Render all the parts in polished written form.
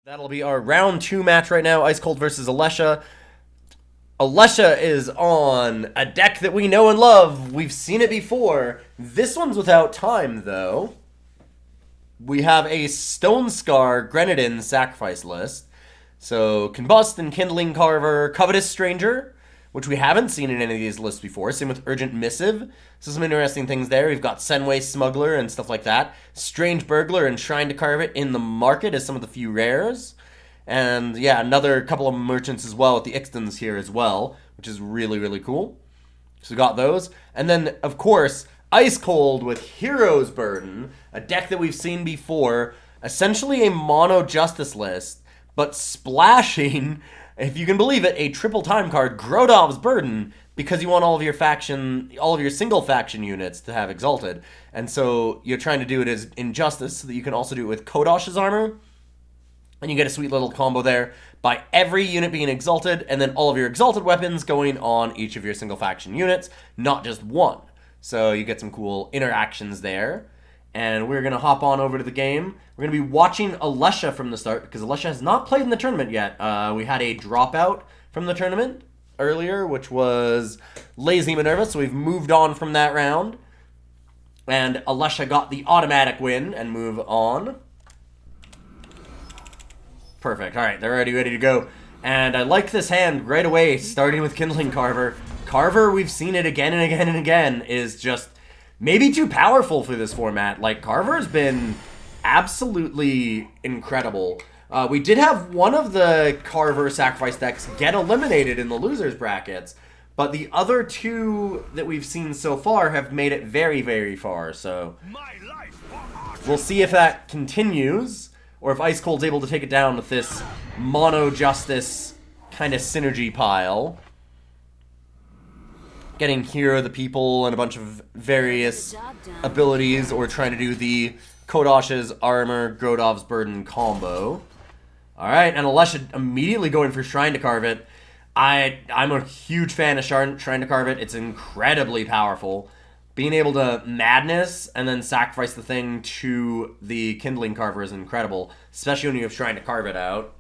That'll be our round 2 match right now, IceKhold versus Alesha. Alesha is on a deck that we know and love. We've seen it before. This one's without time, though. We have a Stone Scar Grenadin sacrifice list. So, Combust and Kindling Carver, Covetous Stranger, which we haven't seen in any of these lists before. Same with Urgent Missive. So some interesting things there. We've got Senway Smuggler and stuff like that. Strange Burglar and Shrine to Carve It in the market as some of the few rares. And yeah, another couple of merchants as well with the Ixtons here as well, which is really, really cool. So we got those. And then, of course, IceKhold with Hero's Burden, a deck that we've seen before. Essentially a mono Justice list, but splashing, if you can believe it, a triple time card, Grodov's Burden, because you want all of your single faction units to have Exalted. And so you're trying to do it as Injustice, so that you can also do it with Kodosh's armor. And you get a sweet little combo there by every unit being Exalted, and then all of your Exalted weapons going on each of your single faction units, not just one. So you get some cool interactions there. And we're going to hop on over to the game. We're going to be watching Alesha from the start, because Alesha has not played in the tournament yet. We had a dropout from the tournament earlier, which was Lazy Minerva, so we've moved on from that round. And Alesha got the automatic win and move on. Perfect. All right, they're already ready to go. And I like this hand right away, starting with Kindling Carver. Carver, we've seen it again and again and again, is just maybe too powerful for this format. Like, Carver's been absolutely incredible. We did have one of the Carver sacrifice decks get eliminated in the losers brackets, but the other two that we've seen so far have made it very, very far. So we'll see if that continues, or if IceKhold's able to take it down with this mono Justice kind of synergy pile. Getting Hero the People and a bunch of various abilities, or trying to do the Kodosh's Armor, Grodov's Burden combo. Alright, and Alesha immediately going for Shrine to Carve It. I'm a huge fan of Shrine to Carve It. It's incredibly powerful. Being able to Madness and then sacrifice the thing to the Kindling Carver is incredible, especially when you have Shrine to Carve It out.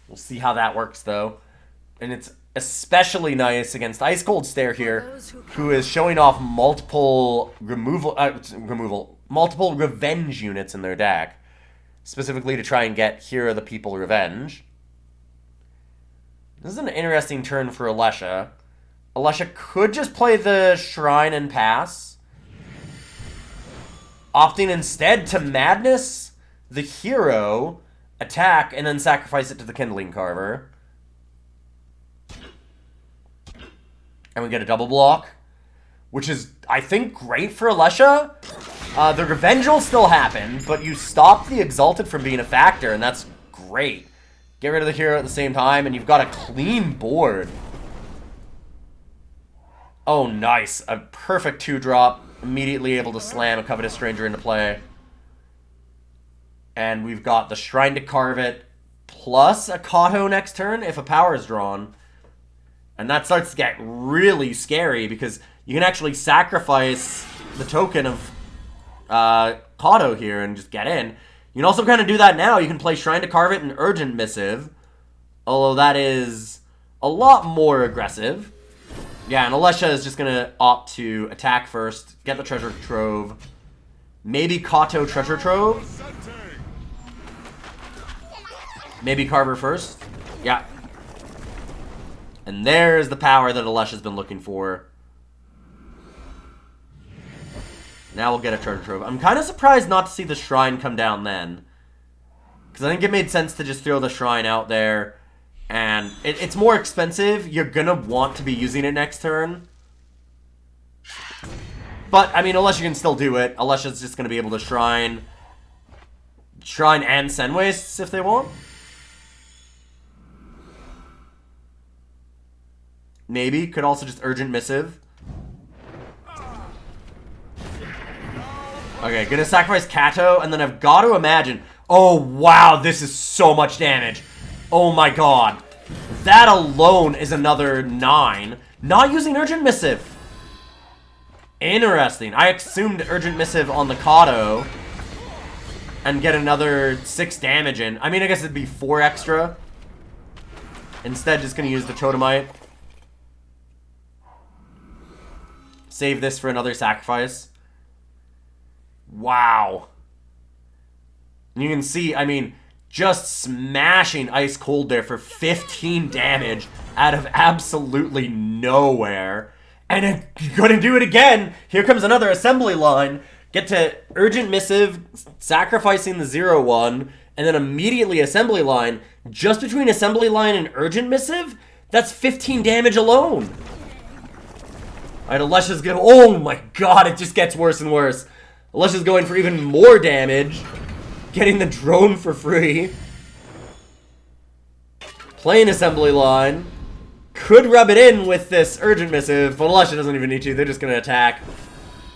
We'll see how that works, though. And it's especially nice against IcekholdStare here, who is showing off multiple multiple revenge units in their deck, specifically to try and get Hero the People revenge. This is an interesting turn for Alesha. Alesha could just play the Shrine and pass, opting instead to Madness the Hero, attack, and then sacrifice it to the Kindling Carver. And we get a double block, which is, I think, great for Alesha. The revenge will still happen, but you stop the Exalted from being a factor, and that's great. Get rid of the Hero at the same time, and you've got a clean board. Oh, nice. A perfect 2-drop. Immediately able to slam a Covetous Stranger into play. And we've got the Shrine to Carve It, plus a Kato next turn if a power is drawn. And that starts to get really scary, because you can actually sacrifice the token of Kato here and just get in. You can also kind of do that now. You can play Shrine to Carve It and Urgent Missive, although that is a lot more aggressive. Yeah, and Alesha is just going to opt to attack first, get the Treasure Trove, maybe Kato Treasure Trove, maybe Carver first. Yeah. And there's the power that Alesha's been looking for. Now we'll get a Treasure Trove. I'm kind of surprised not to see the Shrine come down then, because I think it made sense to just throw the Shrine out there. And it's more expensive. You're going to want to be using it next turn. But, I mean, Alesha can still do it. Alesha's just going to be able to Shrine and Senways if they want. Maybe. Could also just Urgent Missive. Okay, gonna sacrifice Kato, and then I've got to imagine... Oh, wow, this is so much damage. Oh my god. That alone is another 9. Not using Urgent Missive. Interesting. I assumed Urgent Missive on the Kato. and get another 6 damage in. I mean, I guess it'd be 4 extra. Instead, just going to use the Totemite. Save this for another sacrifice. Wow. You can see, I mean, just smashing Icekhold there for 15 damage out of absolutely nowhere. And it's going to do it again. Here comes another assembly line. Get to Urgent Missive, sacrificing the 0-1, and then immediately assembly line. Just between assembly line and Urgent Missive, that's 15 damage alone. Alright, Alesha's going. Oh my god, it just gets worse and worse. Alesha's going for even more damage. Getting the drone for free. Playing assembly line. Could rub it in with this Urgent Missive, but Alesha doesn't even need to. They're just going to attack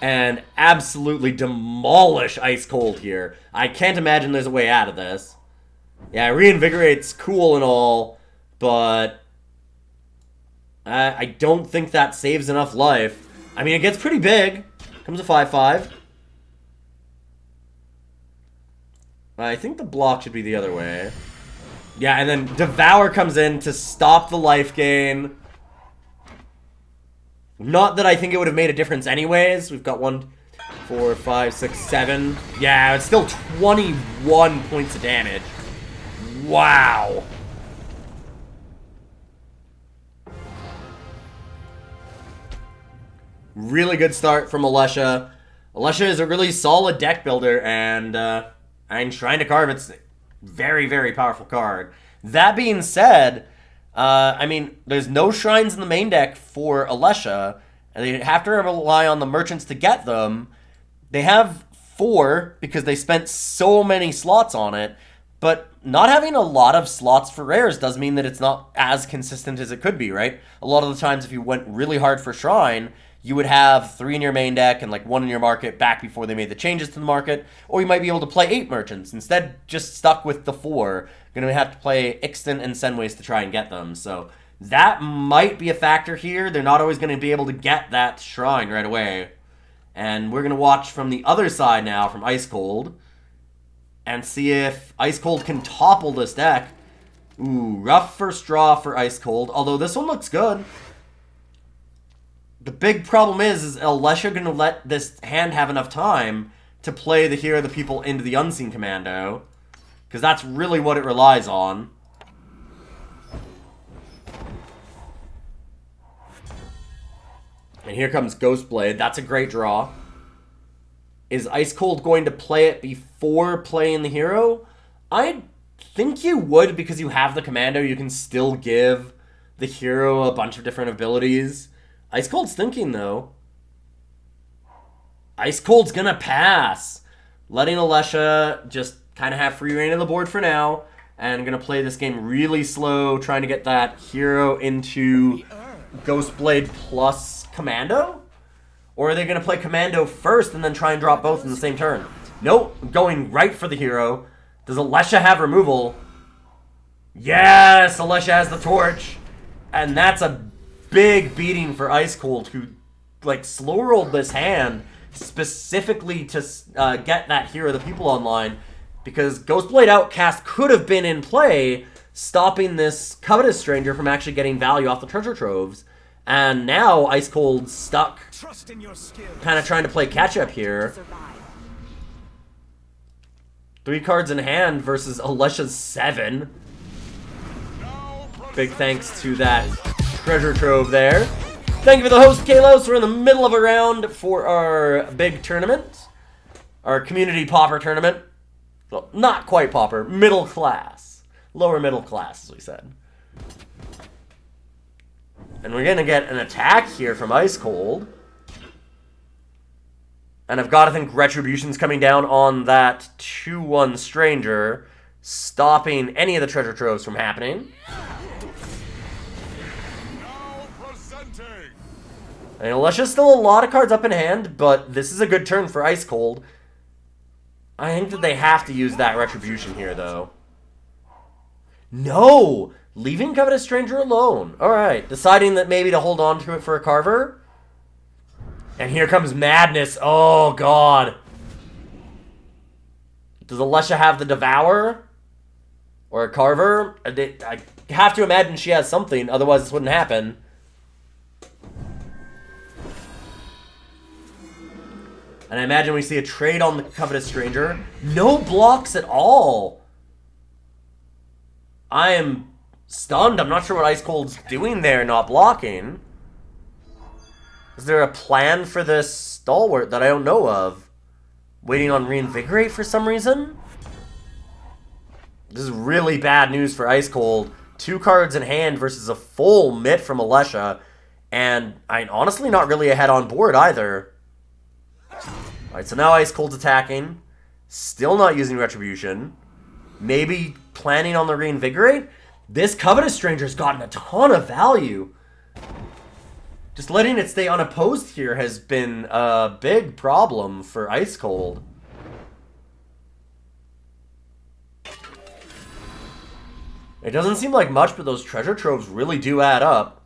and absolutely demolish Icekhold here. I can't imagine there's a way out of this. Yeah, Reinvigorate's cool and all, but I don't think that saves enough life. I mean, it gets pretty big. Comes a 5-5. I think the block should be the other way. Yeah, and then Devour comes in to stop the life gain. Not that I think it would have made a difference anyways. We've got 1, 4, 5, 6, 7. Yeah, it's still 21 points of damage. Wow. Really good start from Alesha. Alesha is a really solid deck builder, and Shrine to Carve, it's very, very powerful card. That being said, I mean, there's no shrines in the main deck for Alesha, and they have to rely on the merchants to get them. They have 4 because they spent so many slots on it, but not having a lot of slots for rares does mean that it's not as consistent as it could be, right? A lot of the times if you went really hard for Shrine, you would have 3 in your main deck and like 1 in your market back before they made the changes to the market, or you might be able to play 8 merchants. Instead, just stuck with the 4. Gonna have to play Ixtant and Senways to try and get them, so that might be a factor here. They're not always gonna be able to get that Shrine right away. And we're gonna watch from the other side now, from Icekhold, and see if Icekhold can topple this deck. Ooh, rough first draw for Icekhold, although this one looks good. The big problem is Alesha going to let this hand have enough time to play the Hero of the People into the Unseen Commando, because that's really what it relies on. And here comes Ghostblade. That's a great draw. Is Icekhold going to play it before playing the hero? I think you would, because you have the commando. You can still give the hero a bunch of different abilities. Icekhold's thinking, though. Icekhold's gonna pass. Letting Alesha just kind of have free reign of the board for now. And gonna play this game really slow, trying to get that hero into Ghostblade plus Commando? Or are they gonna play Commando first and then try and drop both in the same turn? Nope, going right for the hero. Does Alesha have removal? Yes, Alesha has the torch. And that's a big beating for Icekhold, who like slow rolled this hand specifically to get that Hero of the People online, because Ghostblade Outcast could have been in play, stopping this Covetous Stranger from actually getting value off the treasure troves. And now Icekhold's stuck, kind of trying to play catch up here. 3 cards in hand versus Alesha's 7. Big thanks to that treasure trove there. Thank you for the host, Kalos. We're in the middle of a round for our big tournament. Our community Pauper tournament. Well, not quite Pauper. Middle class. Lower middle class, as we said. And we're going to get an attack here from Icekhold. And I've got to think Retribution's coming down on that 2-1 Stranger, stopping any of the treasure troves from happening. And Alesha's still a lot of cards up in hand, but this is a good turn for Icekhold. I think that they have to use that Retribution here, though. No! Leaving Covetous Stranger alone. Alright, deciding that maybe to hold on to it for a Carver. And here comes Madness. Oh, God. Does Alesha have the Devour? Or a Carver? I have to imagine she has something, otherwise this wouldn't happen. And I imagine we see a trade on the Covetous Stranger. No blocks at all. I am stunned. I'm not sure what Icekhold's doing there, not blocking. Is there a plan for this stalwart that I don't know of? Waiting on Reinvigorate for some reason? This is really bad news for Icekhold. 2 cards in hand versus a full mitt from Alesha. And I'm honestly not really ahead on board either. Alright, so now Icekhold's attacking. Still not using Retribution. Maybe planning on the Reinvigorate? This Covetous Stranger's gotten a ton of value. Just letting it stay unopposed here has been a big problem for Icekhold. It doesn't seem like much, but those treasure troves really do add up.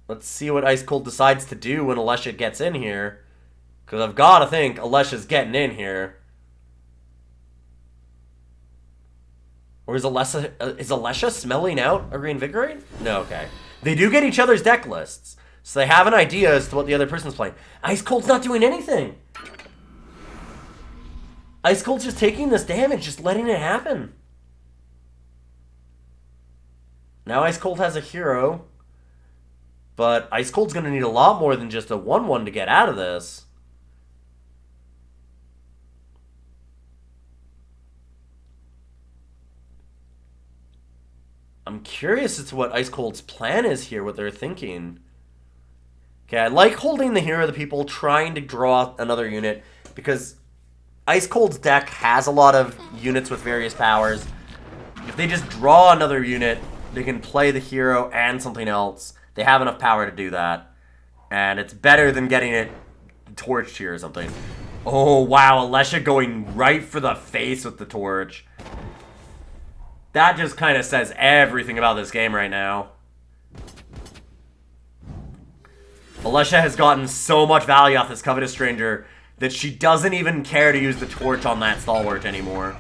Let's see what Icekhold decides to do when Alesha gets in here. Because I've got to think Alesha's getting in here. Or is Alesha smelling out a Reinvigorate? No, okay. They do get each other's deck lists. So they have an idea as to what the other person's playing. Icekhold's not doing anything. Icekhold's just taking this damage, just letting it happen. Now Icekhold has a hero. But Icekhold's going to need a lot more than just a 1-1 to get out of this. I'm curious as to what Icekhold's plan is here, what they're thinking. Okay, I like holding the Hero of the People, trying to draw another unit, because Icekhold's deck has a lot of units with various powers. If they just draw another unit, they can play the hero and something else. They have enough power to do that. And it's better than getting it torched here or something. Oh, wow, Alesha going right for the face with the torch. That just kind of says everything about this game right now. Alesha has gotten so much value off this Covetous Stranger that she doesn't even care to use the torch on that stalwart anymore.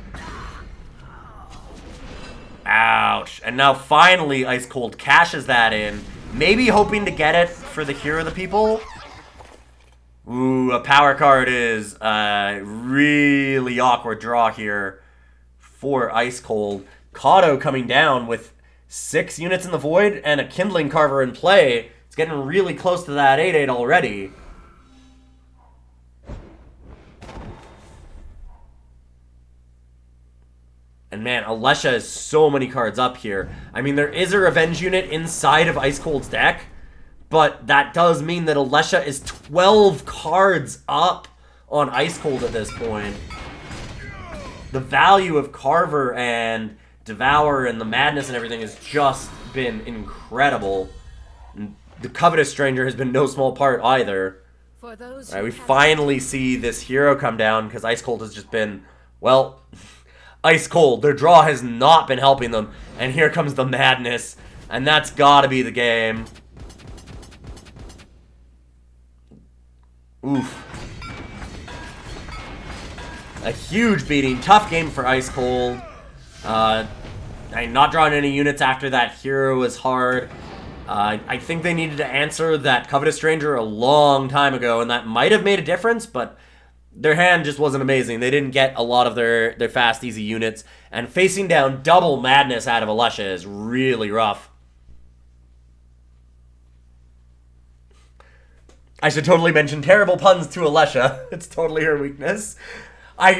Ouch. And now finally Icekhold cashes that in. Maybe hoping to get it for the Hero of the People. Ooh, a power card is a really awkward draw here for Icekhold. Kato coming down with 6 units in the void and a Kindling Carver in play. It's getting really close to that 8/8 already. And man, Alesha has so many cards up here. I mean, there is a Revenge unit inside of Icekhold's deck, but that does mean that Alesha is 12 cards up on Icekhold at this point. The value of Carver and Devour and the Madness and everything has just been incredible. And the Covetous Stranger has been no small part either. For those we finally see this hero come down because Icekhold has just been, well, ice cold. Their draw has not been helping them. And here comes the Madness. And that's gotta be the game. Oof. A huge beating. Tough game for Icekhold. Not drawing any units after that hero was hard. I think they needed to answer that Covetous Stranger a long time ago, and that might have made a difference, but their hand just wasn't amazing. They didn't get a lot of their fast, easy units, and facing down double Madness out of Alesha is really rough. I should totally mention terrible puns to Alesha. It's totally her weakness.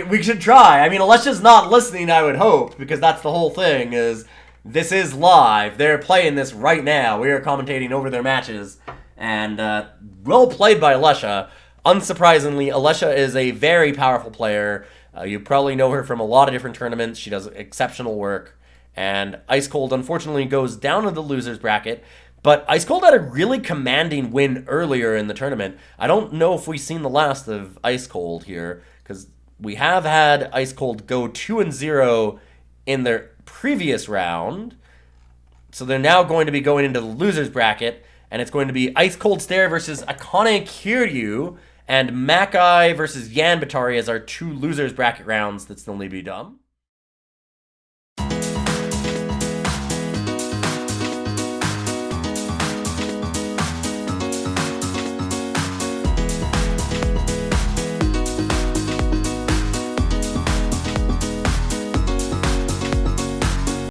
We should try. I mean, Alesha's not listening, I would hope, because that's the whole thing, is this is live. They're playing this right now. We are commentating over their matches. And, well played by Alesha. Unsurprisingly, Alesha is a very powerful player. You probably know her from a lot of different tournaments. She does exceptional work. And Icekhold, unfortunately, goes down to the loser's bracket. But Icekhold had a really commanding win earlier in the tournament. I don't know if we've seen the last of Icekhold here, because we have had Icekhold go 2-0 in their previous round. So they're now going to be going into the loser's bracket, and it's going to be IcekholdStare versus Akane Kiryu And Mackay versus Yan Batari as our two losers bracket rounds that still need to be done.